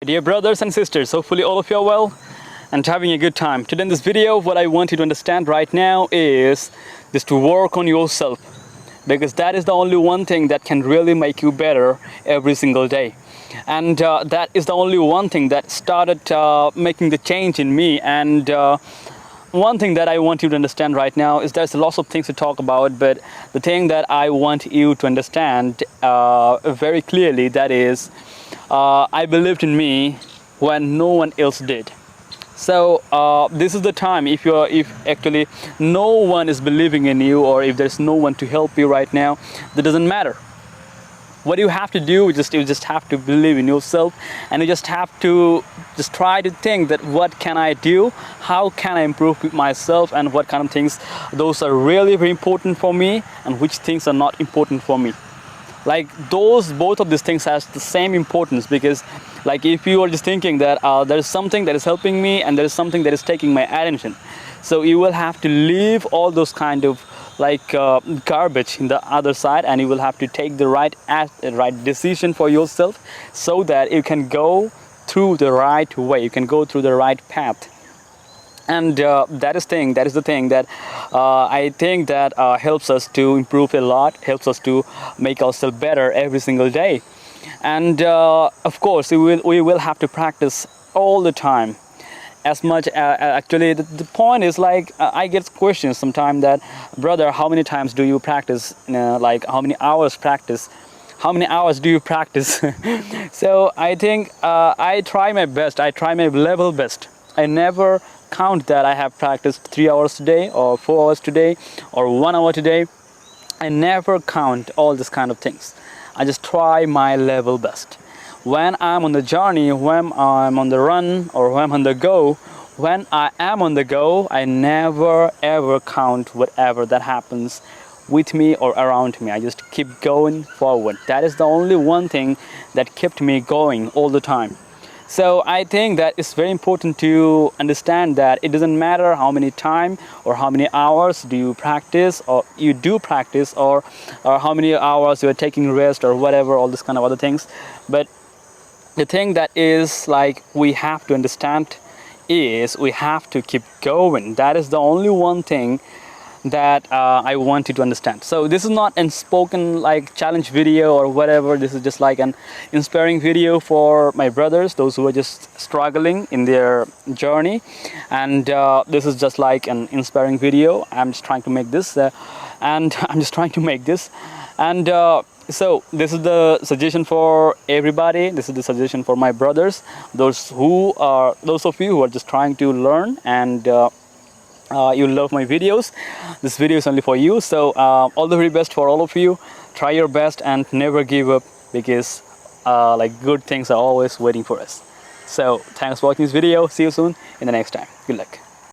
Dear brothers and sisters, hopefully all of you are well and having a good time. Today in this video, what I want you to understand right now is just to work on yourself, because that is the only one thing that can really make you better every single day. And that is the only one thing that started making the change in me. And one thing that I want you to understand right now is there's lots of things to talk about, but the thing that I want you to understand very clearly, that is, I believed in me when no one else did. So this is the time, if actually no one is believing in you, or if there's no one to help you right now, that doesn't matter. What you have to do is you just have to believe in yourself, and you just have to just try to think that what can I do, how can I improve myself, and what kind of things those are really very important for me and which things are not important for me. Like both of these things has the same importance, because like if you are just thinking that there is something that is helping me and there is something that is taking my attention, so you will have to leave all those kind of garbage in the other side, and you will have to take the right decision for yourself, so that you can go through the right way, you can go through the right path. And that is the thing that I think that helps us to improve a lot, helps us to make ourselves better every single day. And of course we will have to practice all the time, as much actually the point is, like I get questions sometimes that, brother, how many times do you practice, like how many hours do you practice? So I think I try my best, I try my level best. I never count that I have practiced 3 hours today or 4 hours today or 1 hour today. I never count all these kind of things. I just try my level best. When I'm on the journey, when I'm on the run, or when I'm on the go, when I am on the go, I never ever count whatever that happens with me or around me. I just keep going forward. That is the only one thing that kept me going all the time. So I think that it's very important to understand that it doesn't matter how many time or how many hours do you practice, or you do practice, or how many hours you're taking rest, or whatever, all this kind of other things. But the thing that is, like, we have to understand is we have to keep going. That is the only one thing that I want you to understand. So this is not an spoken like challenge video or whatever. This is just like an inspiring video for my brothers, those who are just struggling in their journey. And this is just like an inspiring video. I'm just trying to make this and so this is the suggestion for everybody. This is the suggestion for my brothers, those of you who are just trying to learn, and you love my videos. This video is only for you. So all the very best for all of you. Try your best and never give up, because like good things are always waiting for us. So thanks for watching this video. See you soon in the next time. Good luck.